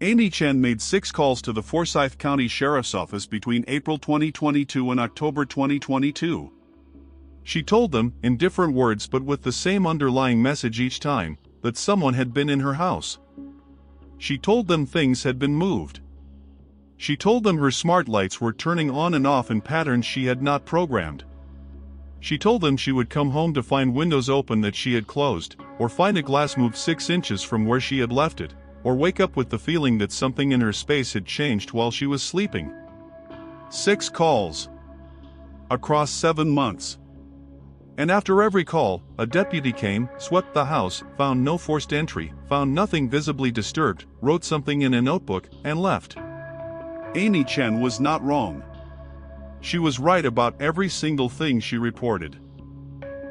Amy Chen made 6 calls to the Forsyth County Sheriff's Office between April 2022 and October 2022. She told them, in different words but with the same underlying message each time, that someone had been in her house. She told them things had been moved. She told them her smart lights were turning on and off in patterns she had not programmed. She told them she would come home to find windows open that she had closed, or find a glass moved 6 inches from where she had left it, or wake up with the feeling that something in her space had changed while she was sleeping. 6 calls. Across 7 months. And after every call, a deputy came, swept the house, found no forced entry, found nothing visibly disturbed, wrote something in a notebook, and left. Amy Chen was not wrong. She was right about every single thing she reported.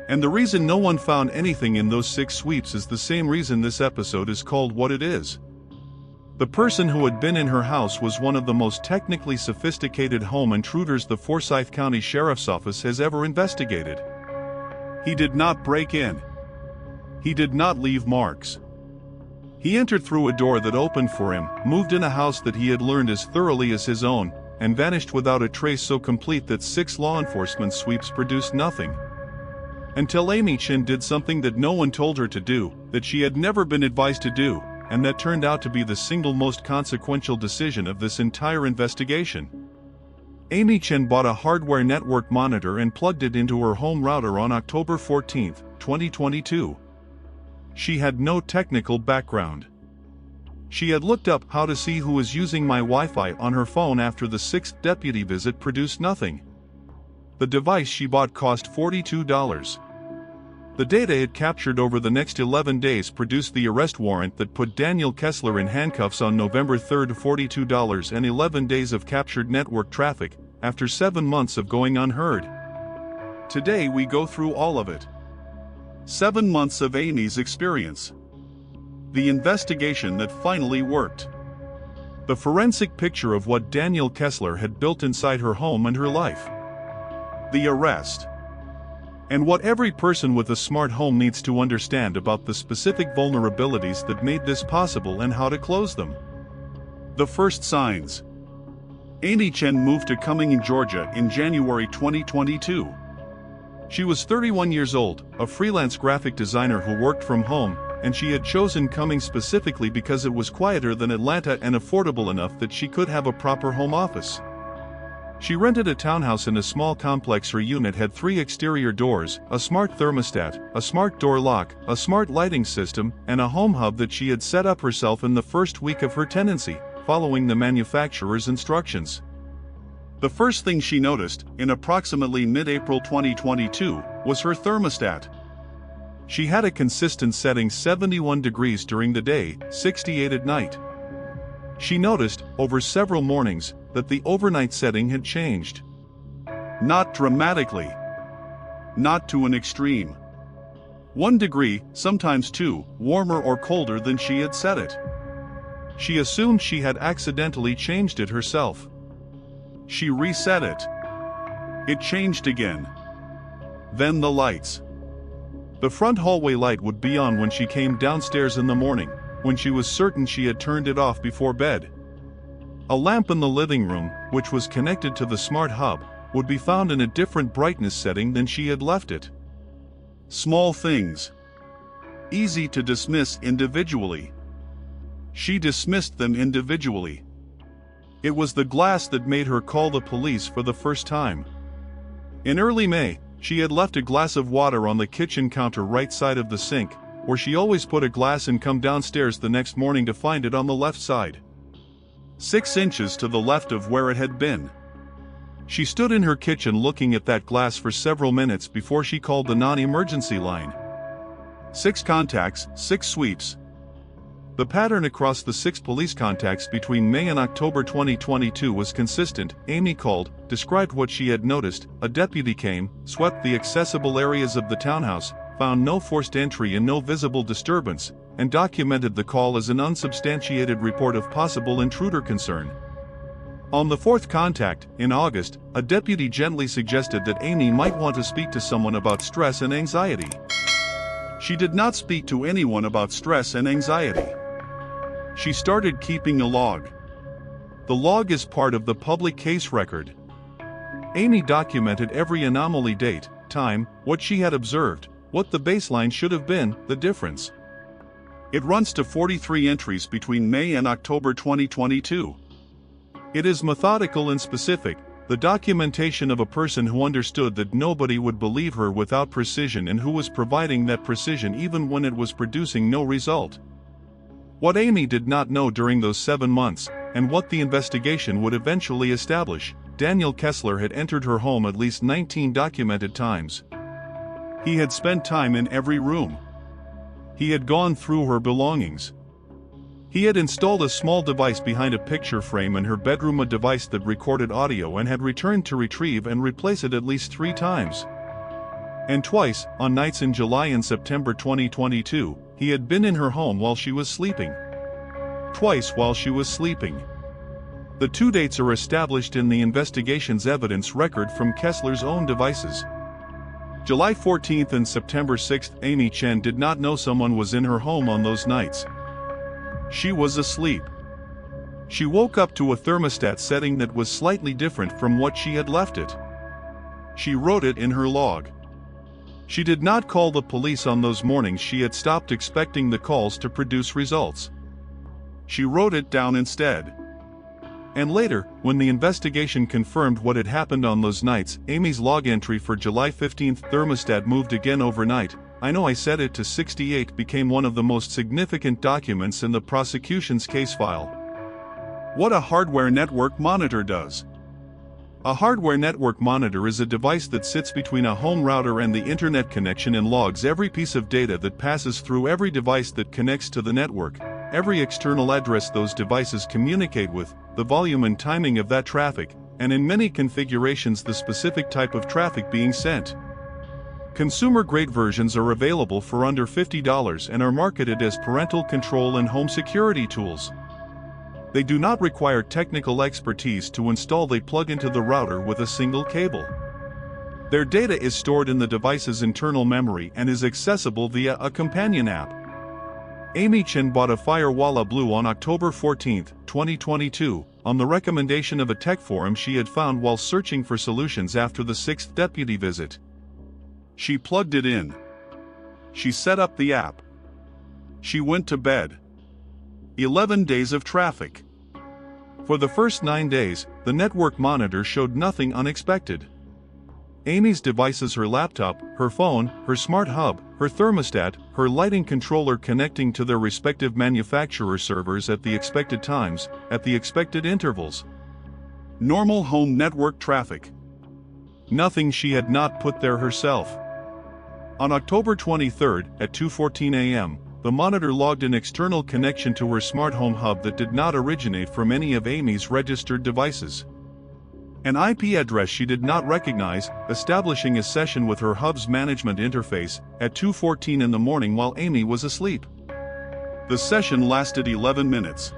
And the reason no one found anything in those 6 sweeps is the same reason this episode is called what it is. The person who had been in her house was one of the most technically sophisticated home intruders the Forsyth County Sheriff's Office has ever investigated. He did not break in. He did not leave marks. He entered through a door that opened for him, moved in a house that he had learned as thoroughly as his own, and vanished without a trace so complete that 6 law enforcement sweeps produced nothing. Until Amy Chen did something that no one told her to do, that she had never been advised to do, and that turned out to be the single most consequential decision of this entire investigation. Amy Chen bought a hardware network monitor and plugged it into her home router on October 14, 2022. She had no technical background. She had looked up how to see who was using my Wi-Fi on her phone after the 6th deputy visit produced nothing. The device she bought cost $42. The data it captured over the next 11 days produced the arrest warrant that put Daniel Kessler in handcuffs on November 3, $42 and 11 days of captured network traffic, after 7 months of going unheard. Today we go through all of it. 7 months of Amy's experience. The investigation that finally worked. The forensic picture of what Daniel Kessler had built inside her home and her life. The arrest. And what every person with a smart home needs to understand about the specific vulnerabilities that made this possible and how to close them. The first signs. Amy Chen moved to Cumming, Georgia in January 2022. She was 31 years old, a freelance graphic designer who worked from home, and she had chosen Cumming specifically because it was quieter than Atlanta and affordable enough that she could have a proper home office. She rented a townhouse in a small complex. Her unit had 3 exterior doors, a smart thermostat, a smart door lock, a smart lighting system, and a home hub that she had set up herself in the first week of her tenancy, following the manufacturer's instructions. The first thing she noticed, in approximately mid-April 2022, was her thermostat. She had a consistent setting 71 degrees during the day, 68 at night. She noticed, over several mornings, that the overnight setting had changed. Not dramatically. Not to an extreme. 1 degree, sometimes 2, warmer or colder than she had set it. She assumed she had accidentally changed it herself. She reset it. It changed again. Then the lights. The front hallway light would be on when she came downstairs in the morning, when she was certain she had turned it off before bed. A lamp in the living room, which was connected to the smart hub, would be found in a different brightness setting than she had left it. Small things. Easy to dismiss individually. She dismissed them individually. It was the glass that made her call the police for the first time. In early May, she had left a glass of water on the kitchen counter right side of the sink, where she always put a glass and come downstairs the next morning to find it on the left side. 6 inches to the left of where it had been. She stood in her kitchen looking at that glass for several minutes before she called the non-emergency line. 6 contacts, 6 sweeps. The pattern across the 6 police contacts between May and October 2022 was consistent. Amy called, described what she had noticed, a deputy came, swept the accessible areas of the townhouse, found no forced entry and no visible disturbance, and documented the call as an unsubstantiated report of possible intruder concern. On the 4th contact, in August, a deputy gently suggested that Amy might want to speak to someone about stress and anxiety. She did not speak to anyone about stress and anxiety. She started keeping a log. The log is part of the public case record. Amy documented every anomaly, date, time, what she had observed, what the baseline should have been, the difference. It runs to 43 entries between May and October 2022. It is methodical and specific, the documentation of a person who understood that nobody would believe her without precision and who was providing that precision even when it was producing no result. What Amy did not know during those 7 months, and what the investigation would eventually establish, Daniel Kessler had entered her home at least 19 documented times. He had spent time in every room. He had gone through her belongings. He had installed a small device behind a picture frame in her bedroom, a device that recorded audio, and had returned to retrieve and replace it at least 3 times. And twice, on nights in July and September 2022, he had been in her home while she was sleeping. Twice while she was sleeping. The 2 dates are established in the investigation's evidence record from Kessler's own devices. July 14th and September 6th, Amy Chen did not know someone was in her home on those nights. She was asleep. She woke up to a thermostat setting that was slightly different from what she had left it. She wrote it in her log. She did not call the police on those mornings. She had stopped expecting the calls to produce results. She wrote it down instead. And later, when the investigation confirmed what had happened on those nights, Amy's log entry for July 15th, thermostat moved again overnight. I know I set it to 68, became one of the most significant documents in the prosecution's case file. What a hardware network monitor does. A hardware network monitor is a device that sits between a home router and the internet connection and logs every piece of data that passes through every device that connects to the network, every external address those devices communicate with, the volume and timing of that traffic, and in many configurations the specific type of traffic being sent. Consumer-grade versions are available for under $50 and are marketed as parental control and home security tools. They do not require technical expertise to install. They plug into the router with a single cable. Their data is stored in the device's internal memory and is accessible via a companion app. Amy Chen bought a Firewalla Blue on October 14, 2022, on the recommendation of a tech forum she had found while searching for solutions after the 6th deputy visit. She plugged it in. She set up the app. She went to bed. 11 days of traffic. For the first 9 days, the network monitor showed nothing unexpected. Amy's devices, her laptop, her phone, her smart hub, her thermostat, her lighting controller connecting to their respective manufacturer servers at the expected times, at the expected intervals. Normal home network traffic. Nothing she had not put there herself. On October 23, at 2:14 a.m., the monitor logged an external connection to her smart home hub that did not originate from any of Amy's registered devices. An IP address she did not recognize, establishing a session with her hub's management interface at 2:14 in the morning while Amy was asleep. The session lasted 11 minutes.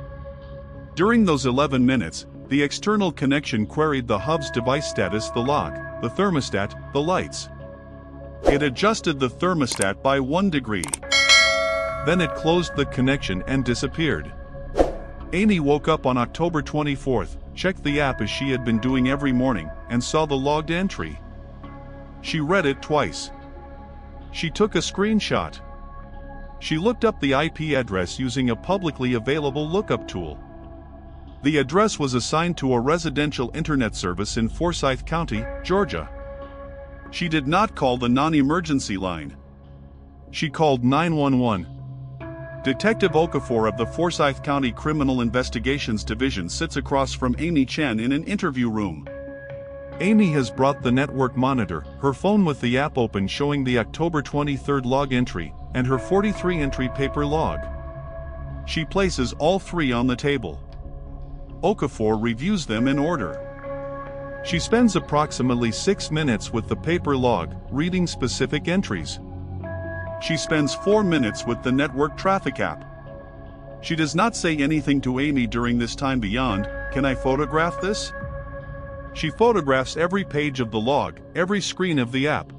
During those 11 minutes, the external connection queried the hub's device status, the lock, the thermostat, the lights. It adjusted the thermostat by 1 degree. Then it closed the connection and disappeared. Amy woke up on October 24, checked the app as she had been doing every morning, and saw the logged entry. She read it twice. She took a screenshot. She looked up the IP address using a publicly available lookup tool. The address was assigned to a residential internet service in Forsyth County, Georgia. She did not call the non-emergency line. She called 911. Detective Okafor of the Forsyth County Criminal Investigations Division sits across from Amy Chen in an interview room. Amy has brought the network monitor, her phone with the app open showing the October 23 log entry, and her 43-entry paper log. She places all 3 on the table. Okafor reviews them in order. She spends approximately 6 minutes with the paper log, reading specific entries. She spends 4 minutes with the network traffic app. She does not say anything to Amy during this time beyond, "Can I photograph this?" She photographs every page of the log, every screen of the app.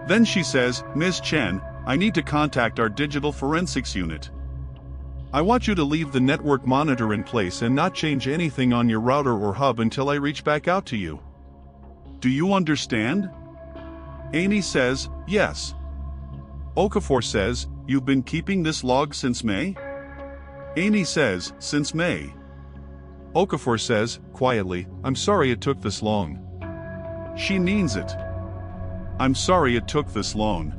Then she says, "Ms. Chen, I need to contact our digital forensics unit." I want you to leave the network monitor in place and not change anything on your router or hub until I reach back out to you. Do you understand? Amy says, yes. Okafor says, you've been keeping this log since May? Amy says, since May. Okafor says, quietly, I'm sorry it took this long. She means it. I'm sorry it took this long.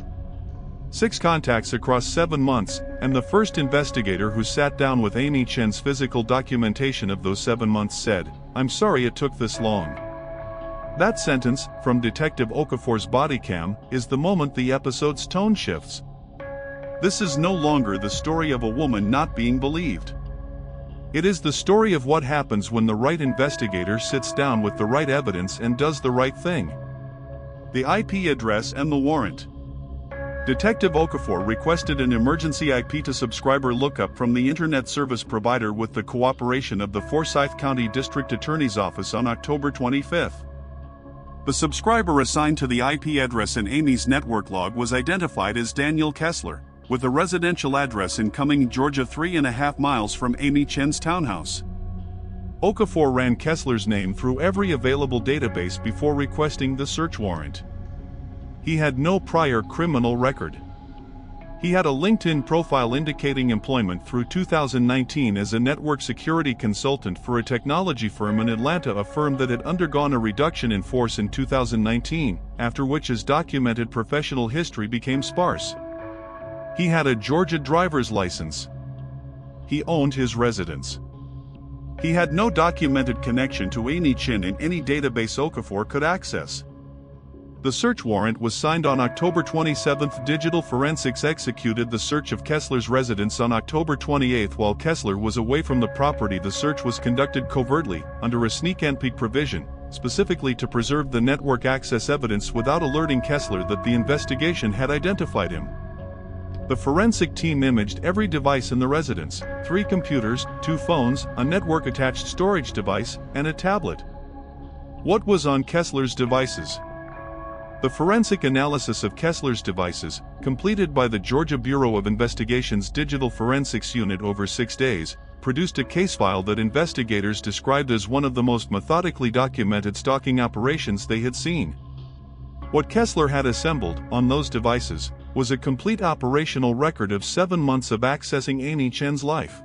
6 contacts across 7 months, and the first investigator who sat down with Amy Chen's physical documentation of those 7 months said, I'm sorry it took this long. That sentence, from Detective Okafor's body cam, is the moment the episode's tone shifts. This is no longer the story of a woman not being believed. It is the story of what happens when the right investigator sits down with the right evidence and does the right thing. The IP address and the warrant. Detective Okafor requested an emergency IP to subscriber lookup from the internet service provider with the cooperation of the Forsyth County District Attorney's Office on October 25. The subscriber assigned to the IP address in Amy's network log was identified as Daniel Kessler, with a residential address in Cumming, Georgia, 3.5 miles from Amy Chen's townhouse. Okafor ran Kessler's name through every available database before requesting the search warrant. He had no prior criminal record. He had a LinkedIn profile indicating employment through 2019 as a network security consultant for a technology firm in Atlanta, a firm that had undergone a reduction in force in 2019, after which his documented professional history became sparse. He had a Georgia driver's license. He owned his residence. He had no documented connection to Amy Chen in any database Okafor could access. The search warrant was signed on October 27. Digital Forensics executed the search of Kessler's residence on October 28 while Kessler was away from the property. The search was conducted covertly, under a sneak and peek provision, specifically to preserve the network access evidence without alerting Kessler that the investigation had identified him. The forensic team imaged every device in the residence: 3 computers, 2 phones, a network-attached storage device, and a tablet. What was on Kessler's devices? The forensic analysis of Kessler's devices, completed by the Georgia Bureau of Investigation's Digital Forensics Unit over 6 days, produced a case file that investigators described as one of the most methodically documented stalking operations they had seen. What Kessler had assembled, on those devices, was a complete operational record of 7 months of accessing Amy Chen's life.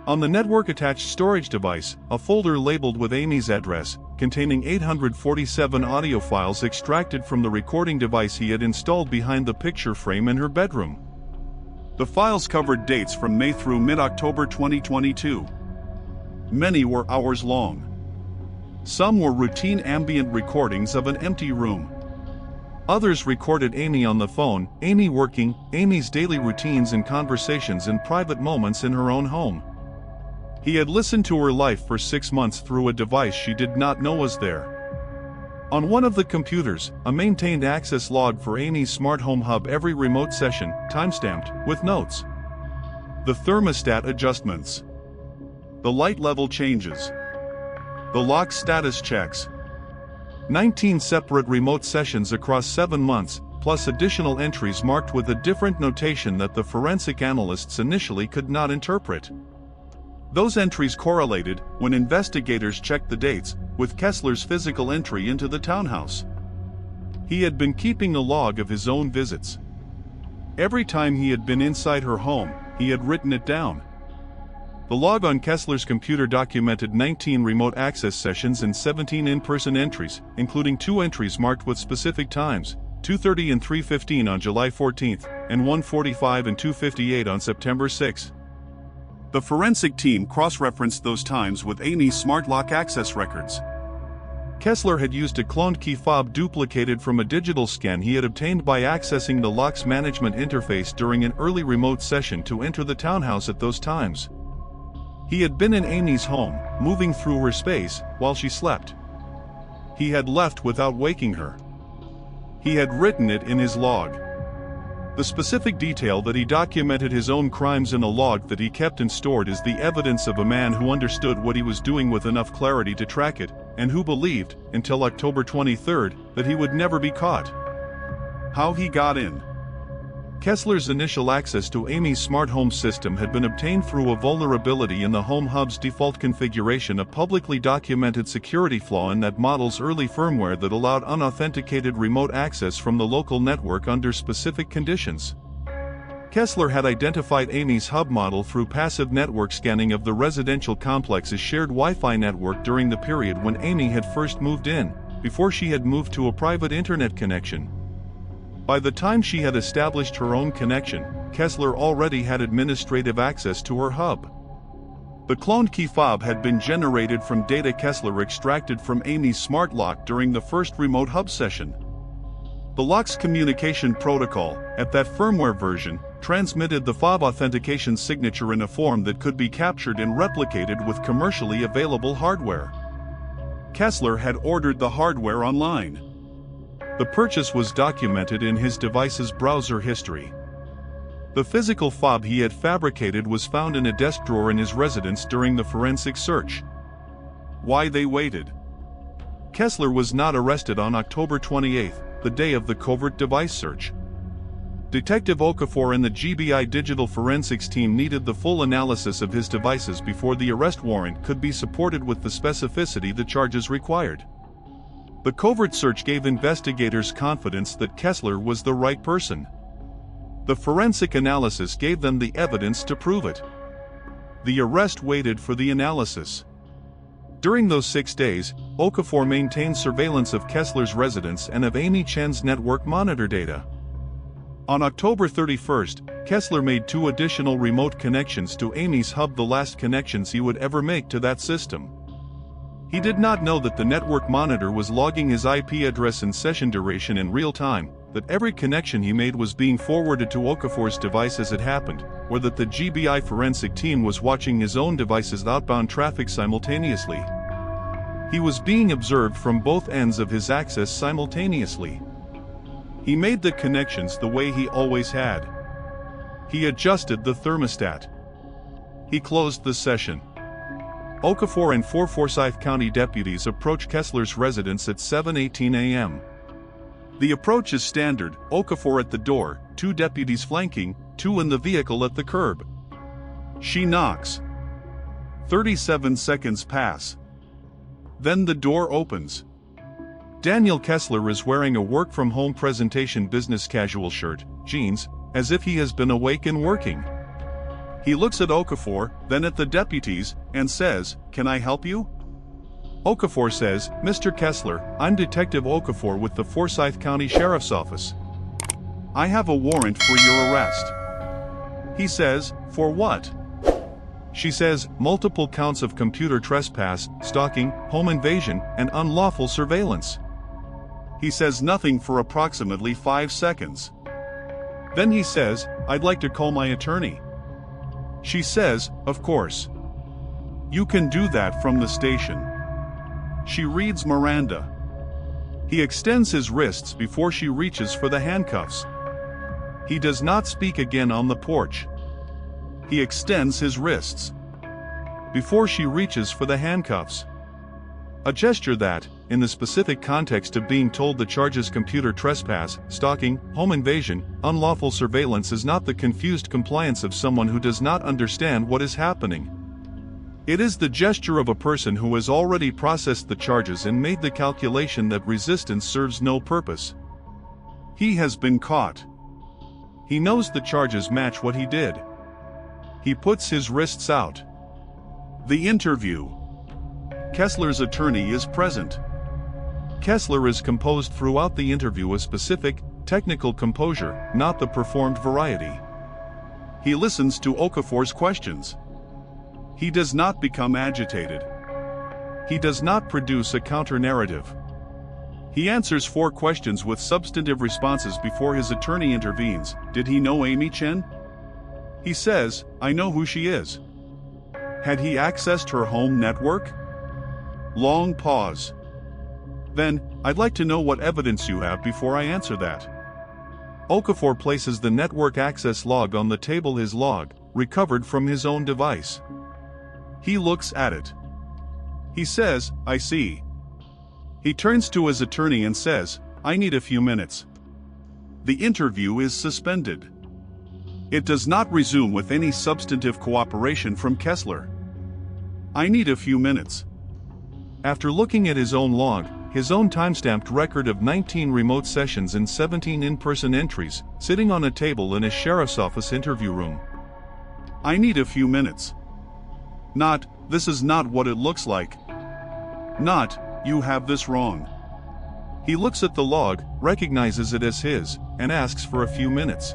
On the network-attached storage device, a folder labeled with Amy's address, containing 847 audio files extracted from the recording device he had installed behind the picture frame in her bedroom. The files covered dates from May through mid-October 2022. Many were hours long. Some were routine ambient recordings of an empty room. Others recorded Amy on the phone, Amy working, Amy's daily routines and conversations and private moments in her own home. He had listened to her life for 6 months through a device she did not know was there. On one of the computers, a maintained access log for Amy's smart home hub every remote session, timestamped, with notes. The thermostat adjustments. The light level changes. The lock status checks. 19 separate remote sessions across 7 months, plus additional entries marked with a different notation that the forensic analysts initially could not interpret. Those entries correlated, when investigators checked the dates, with Kessler's physical entry into the townhouse. He had been keeping a log of his own visits. Every time he had been inside her home, he had written it down. The log on Kessler's computer documented 19 remote access sessions and 17 in-person entries, including 2 entries marked with specific times, 2:30 and 3:15 on July 14, and 1:45 and 2:58 on September 6. The forensic team cross-referenced those times with Amy's smart lock access records. Kessler had used a cloned key fob duplicated from a digital scan he had obtained by accessing the lock's management interface during an early remote session to enter the townhouse at those times. He had been in Amy's home, moving through her space, while she slept. He had left without waking her. He had written it in his log. The specific detail that he documented his own crimes in a log that he kept and stored is the evidence of a man who understood what he was doing with enough clarity to track it, and who believed, until October 23, that he would never be caught. How he got in. Kessler's initial access to Amy's smart home system had been obtained through a vulnerability in the Home Hub's default configuration, a publicly documented security flaw in that model's early firmware that allowed unauthenticated remote access from the local network under specific conditions. Kessler had identified Amy's hub model through passive network scanning of the residential complex's shared Wi-Fi network during the period when Amy had first moved in, before she had moved to a private internet connection. By the time she had established her own connection, Kessler already had administrative access to her hub. The cloned key fob had been generated from data Kessler extracted from Amy's smart lock during the first remote hub session. The lock's communication protocol, at that firmware version, transmitted the fob authentication signature in a form that could be captured and replicated with commercially available hardware. Kessler had ordered the hardware online. The purchase was documented in his device's browser history. The physical fob he had fabricated was found in a desk drawer in his residence during the forensic search. Why they waited? Kessler was not arrested on October 28, the day of the covert device search. Detective Okafor and the GBI Digital Forensics team needed the full analysis of his devices before the arrest warrant could be supported with the specificity the charges required. The covert search gave investigators confidence that Kessler was the right person. The forensic analysis gave them the evidence to prove it. The arrest waited for the analysis. During those 6 days, Okafor maintained surveillance of Kessler's residence and of Amy Chen's network monitor data. On October 31, Kessler made 2 additional remote connections to Amy's hub, the last connections he would ever make to that system. He did not know that the network monitor was logging his IP address and session duration in real time, that every connection he made was being forwarded to Okafor's device as it happened, or that the GBI forensic team was watching his own device's outbound traffic simultaneously. He was being observed from both ends of his access simultaneously. He made the connections the way he always had. He adjusted the thermostat. He closed the session. Okafor and 4 Forsyth County deputies approached Kessler's residence at 7:18 a.m. The approach is standard: Okafor at the door, 2 deputies flanking, 2 in the vehicle at the curb. She knocks. 37 seconds pass. Then the door opens. Daniel Kessler is wearing a work-from-home presentation business casual shirt, jeans, as if he has been awake and working. He looks at Okafor, then at the deputies, and says, "Can I help you?" Okafor says, "Mr. Kessler, I'm Detective Okafor with the Forsyth County Sheriff's Office. I have a warrant for your arrest." He says, "For what?" She says, "Multiple counts of computer trespass, stalking, home invasion, and unlawful surveillance." He says nothing for approximately 5 seconds. Then he says, "I'd like to call my attorney." She says, "Of course. You can do that from the station." She reads Miranda. He extends his wrists before she reaches for the handcuffs. He does not speak again on the porch. He extends his wrists before she reaches for the handcuffs. A gesture that, in the specific context of being told the charges computer trespass, stalking, home invasion, unlawful surveillance, is not the confused compliance of someone who does not understand what is happening. It is the gesture of a person who has already processed the charges and made the calculation that resistance serves no purpose. He has been caught. He knows the charges match what he did. He puts his wrists out. The interview. Kessler's attorney is present. Kessler is composed throughout the interview, a specific, technical composure, not the performed variety. He listens to Okafor's questions. He does not become agitated. He does not produce a counter-narrative. He answers 4 questions with substantive responses before his attorney intervenes. Did he know Amy Chen? He says, "I know who she is." Had he accessed her home network? Long pause. Then, "I'd like to know what evidence you have before I answer that." Okafor places the network access log on the table, his log, recovered from his own device. He looks at it. He says, "I see." He turns to his attorney and says, "I need a few minutes." The interview is suspended. It does not resume with any substantive cooperation from Kessler. I need a few minutes. After looking at his own log, his own timestamped record of 19 remote sessions and 17 in-person entries, sitting on a table in a sheriff's office interview room. I need a few minutes. Not, this is not what it looks like. Not, you have this wrong. He looks at the log, recognizes it as his, and asks for a few minutes.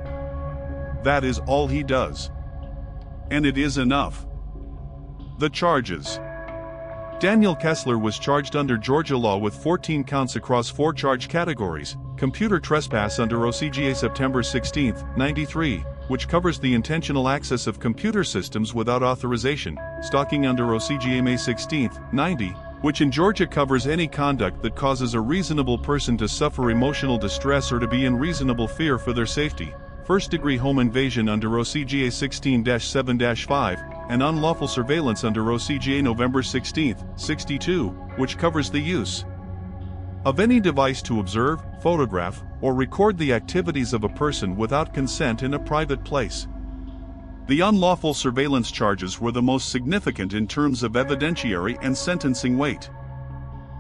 That is all he does. And it is enough. The charges. Daniel Kessler was charged under Georgia law with 14 counts across 4 charge categories: computer trespass under OCGA September 16, 93, which covers the intentional access of computer systems without authorization; stalking under OCGA May 16, 90, which in Georgia covers any conduct that causes a reasonable person to suffer emotional distress or to be in reasonable fear for their safety; first-degree home invasion under OCGA 16-7-5, and unlawful surveillance under OCGA November 16, 62, which covers the use of any device to observe, photograph, or record the activities of a person without consent in a private place. The unlawful surveillance charges were the most significant in terms of evidentiary and sentencing weight.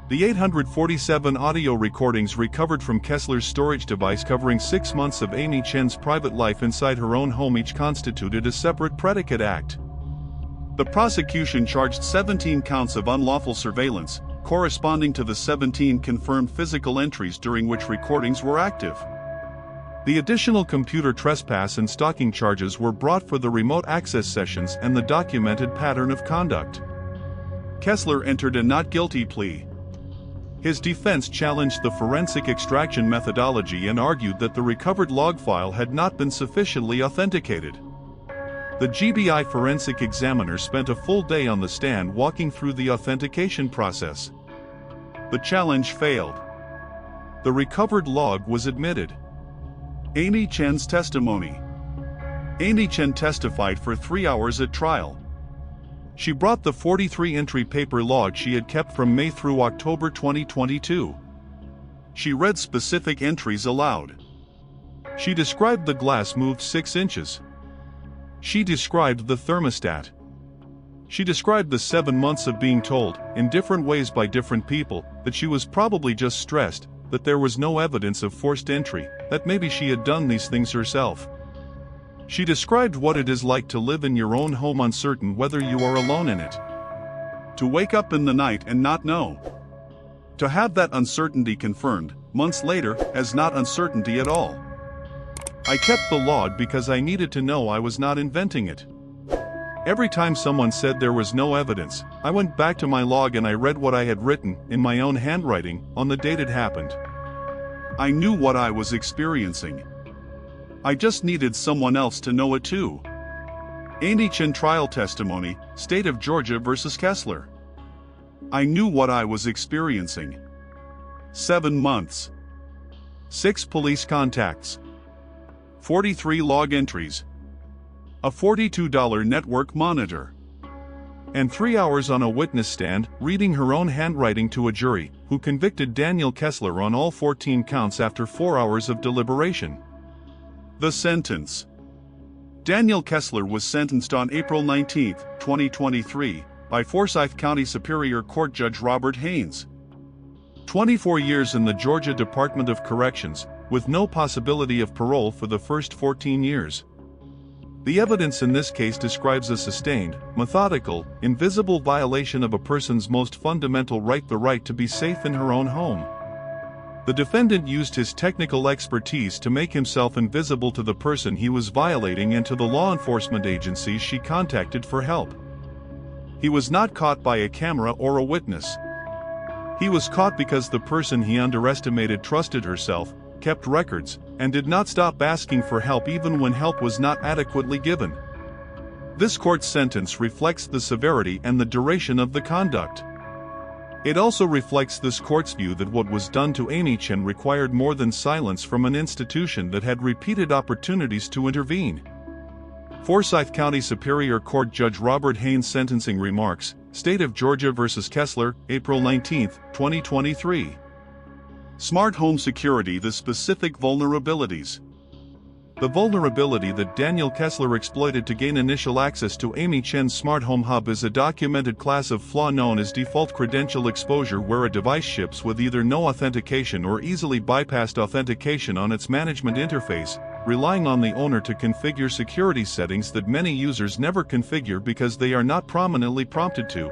The 847 audio recordings recovered from Kessler's storage device covering 6 months of Amy Chen's private life inside her own home each constituted a separate predicate act. The prosecution charged 17 counts of unlawful surveillance, corresponding to the 17 confirmed physical entries during which recordings were active. The additional computer trespass and stalking charges were brought for the remote access sessions and the documented pattern of conduct. Kessler entered a not guilty plea. His defense challenged the forensic extraction methodology and argued that the recovered log file had not been sufficiently authenticated. The GBI forensic examiner spent a full day on the stand walking through the authentication process. The challenge failed. The recovered log was admitted. Amy Chen's testimony. Amy Chen testified for 3 hours at trial. She brought the 43-entry paper log she had kept from May through October 2022. She read specific entries aloud. She described the glass moved 6 inches. She described the thermostat. She described the 7 months of being told, in different ways by different people, that she was probably just stressed, that there was no evidence of forced entry, that maybe she had done these things herself. She described what it is like to live in your own home uncertain whether you are alone in it. To wake up in the night and not know. To have that uncertainty confirmed, months later, as not uncertainty at all. I kept the log because I needed to know I was not inventing it. Every time someone said there was no evidence, I went back to my log and I read what I had written, in my own handwriting, on the date it happened. I knew what I was experiencing. I just needed someone else to know it too. Amy Chen trial testimony, State of Georgia versus Kessler. I knew what I was experiencing. 7 months. 6 police contacts. 43 log entries. A $42 network monitor. And 3 hours on a witness stand, reading her own handwriting to a jury, who convicted Daniel Kessler on all 14 counts after 4 hours of deliberation. The sentence. Daniel Kessler was sentenced on April 19, 2023, by Forsyth County Superior Court Judge Robert Haynes. 24 years in the Georgia Department of Corrections, with no possibility of parole for the first 14 years. The evidence in this case describes a sustained, methodical, invisible violation of a person's most fundamental right, the right to be safe in her own home. The defendant used his technical expertise to make himself invisible to the person he was violating and to the law enforcement agencies she contacted for help. He was not caught by a camera or a witness. He was caught because the person he underestimated trusted herself, kept records, and did not stop asking for help even when help was not adequately given. This court's sentence reflects the severity and the duration of the conduct. It also reflects this court's view that what was done to Amy Chen required more than silence from an institution that had repeated opportunities to intervene. Forsyth County Superior Court Judge Robert Haynes sentencing remarks, State of Georgia versus Kessler, April 19, 2023. Smart home security: the specific vulnerabilities. The vulnerability that Daniel Kessler exploited to gain initial access to Amy Chen's smart home hub is a documented class of flaw known as default credential exposure, where a device ships with either no authentication or easily bypassed authentication on its management interface, relying on the owner to configure security settings that many users never configure because they are not prominently prompted to.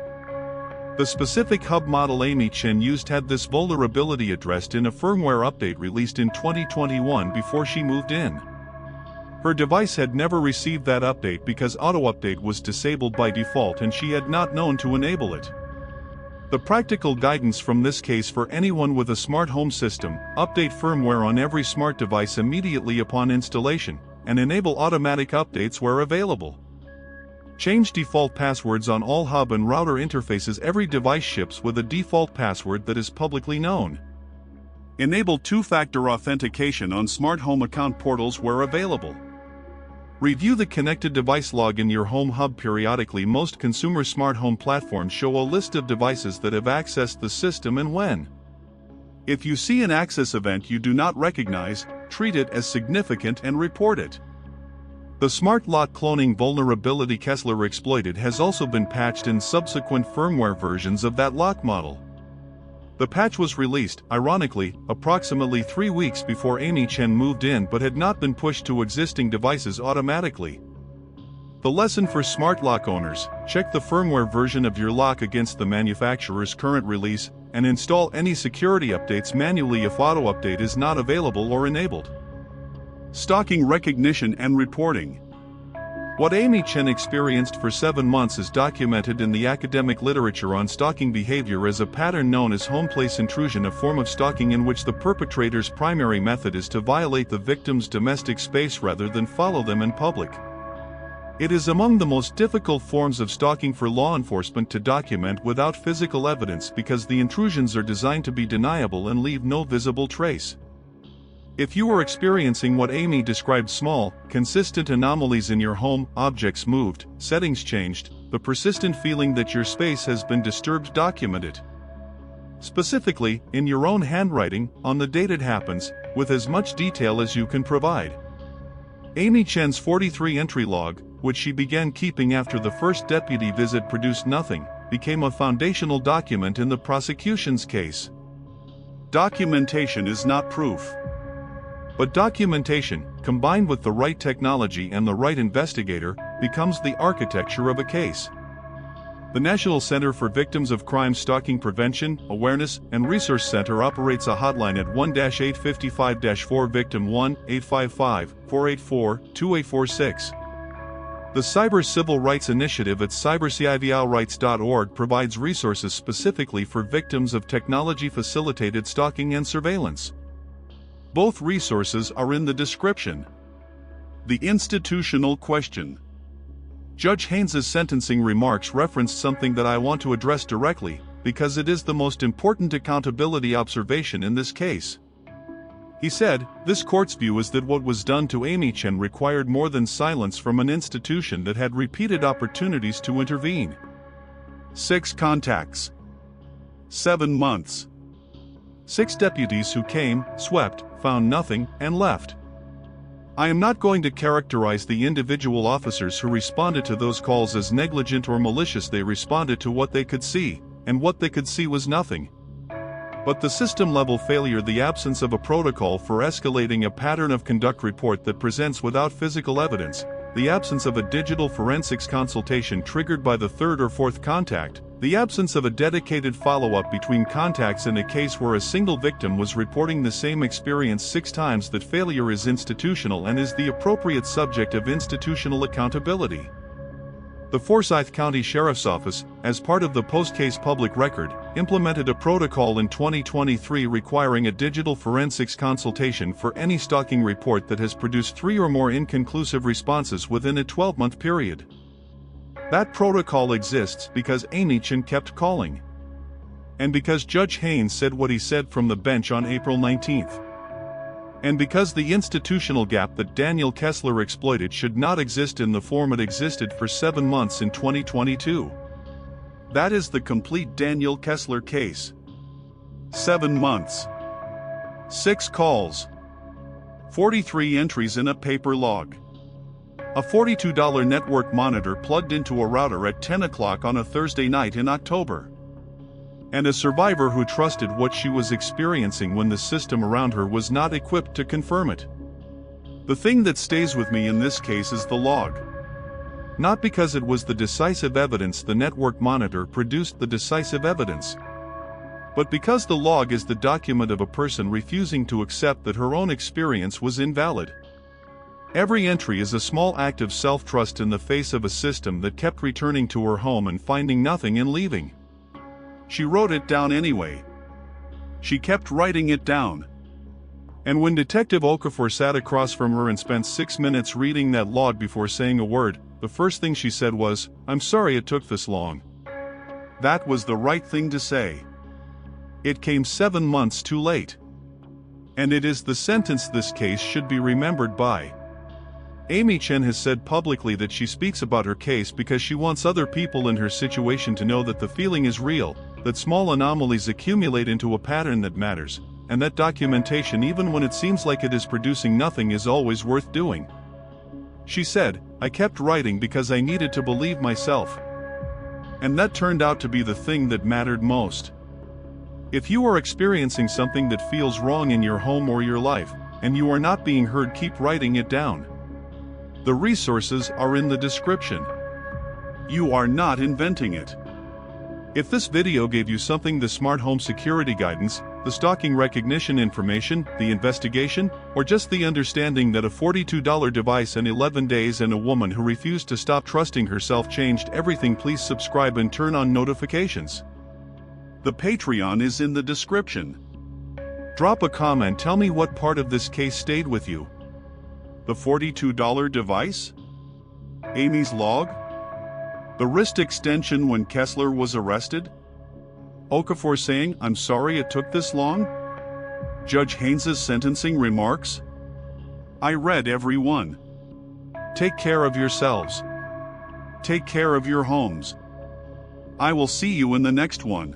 The specific hub model Amy Chen used had this vulnerability addressed in a firmware update released in 2021 before she moved in. Her device had never received that update because auto-update was disabled by default and she had not known to enable it. The practical guidance from this case for anyone with a smart home system: update firmware on every smart device immediately upon installation, and enable automatic updates where available. Change default passwords on all hub and router interfaces every device ships with a default password that is publicly known. Enable two-factor authentication on smart home account portals where available. Review the connected device log in your home hub periodically. Most consumer smart home platforms show a list of devices that have accessed the system and when. If you see an access event you do not recognize, treat it as significant and report it. The smart lock cloning vulnerability Kessler exploited has also been patched in subsequent firmware versions of that lock model. The patch was released, ironically, approximately 3 weeks before Amy Chen moved in, but had not been pushed to existing devices automatically. The lesson for smart lock owners: check the firmware version of your lock against the manufacturer's current release, and install any security updates manually if auto-update is not available or enabled. Stalking recognition and reporting. What Amy Chen experienced for 7 months is documented in the academic literature on stalking behavior as a pattern known as home place intrusion, a form of stalking in which the perpetrator's primary method is to violate the victim's domestic space rather than follow them in public. It is among the most difficult forms of stalking for law enforcement to document without physical evidence because the intrusions are designed to be deniable and leave no visible trace. If you are experiencing what Amy described, small, consistent anomalies in your home, objects moved, settings changed, the persistent feeling that your space has been disturbed, document it. Specifically, in your own handwriting, on the date it happens, with as much detail as you can provide. Amy Chen's 43-entry log, which she began keeping after the first deputy visit produced nothing, became a foundational document in the prosecution's case. Documentation is not proof. But documentation, combined with the right technology and the right investigator, becomes the architecture of a case. The National Center for Victims of Crime Stalking Prevention, Awareness, and Resource Center operates a hotline at 1-855-4 Victim 1-855-484-2846. The Cyber Civil Rights Initiative at cybercivilrights.org provides resources specifically for victims of technology-facilitated stalking and surveillance. Both resources are in the description. The institutional question. Judge Haynes's sentencing remarks referenced something that I want to address directly, because it is the most important accountability observation in this case. He said, "This court's view is that what was done to Amy Chen required more than silence from an institution that had repeated opportunities to intervene. 6 contacts. 7 months. 6 deputies who came, swept, found nothing, and left. I am not going to characterize the individual officers who responded to those calls as negligent or malicious. They responded to what they could see, and what they could see was nothing. But the system-level failure, the absence of a protocol for escalating a pattern of conduct report that presents without physical evidence, the absence of a digital forensics consultation triggered by the 3rd or 4th contact, the absence of a dedicated follow-up between contacts in a case where a single victim was reporting the same experience 6 times. That failure is institutional and is the appropriate subject of institutional accountability. The Forsyth County Sheriff's Office, as part of the post-case public record, implemented a protocol in 2023 requiring a digital forensics consultation for any stalking report that has produced 3 or more inconclusive responses within a 12-month period. That protocol exists because Amy Chen kept calling. And because Judge Haynes said what he said from the bench on April 19th. And because the institutional gap that Daniel Kessler exploited should not exist in the form it existed for 7 months in 2022. That is the complete Daniel Kessler case. 7 months. 6 calls. 43 entries in a paper log. A $42 network monitor plugged into a router at 10 o'clock on a Thursday night in October. And a survivor who trusted what she was experiencing when the system around her was not equipped to confirm it. The thing that stays with me in this case is the log. Not because it was the decisive evidence, the network monitor produced the decisive evidence, but because the log is the document of a person refusing to accept that her own experience was invalid. Every entry is a small act of self-trust in the face of a system that kept returning to her home and finding nothing and leaving. She wrote it down anyway. She kept writing it down. And when Detective Okafor sat across from her and spent 6 minutes reading that log before saying a word, the first thing she said was, "I'm sorry it took this long." That was the right thing to say. It came 7 months too late. And it is the sentence this case should be remembered by. Amy Chen has said publicly that she speaks about her case because she wants other people in her situation to know that the feeling is real, that small anomalies accumulate into a pattern that matters, and that documentation, even when it seems like it is producing nothing, is always worth doing. She said, "I kept writing because I needed to believe myself." And that turned out to be the thing that mattered most. If you are experiencing something that feels wrong in your home or your life, and you are not being heard, keep writing it down. The resources are in the description. You are not inventing it. If this video gave you something, the smart home security guidance, the stalking recognition information, the investigation, or just the understanding that a $42 device in 11 days and a woman who refused to stop trusting herself changed everything, please subscribe and turn on notifications. The Patreon is in the description. Drop a comment, tell me what part of this case stayed with you. The $42 device? Amy's log? The wrist extension when Kessler was arrested? Okafor saying, "I'm sorry it took this long"? Judge Haynes's sentencing remarks? I read every one. Take care of yourselves. Take care of your homes. I will see you in the next one.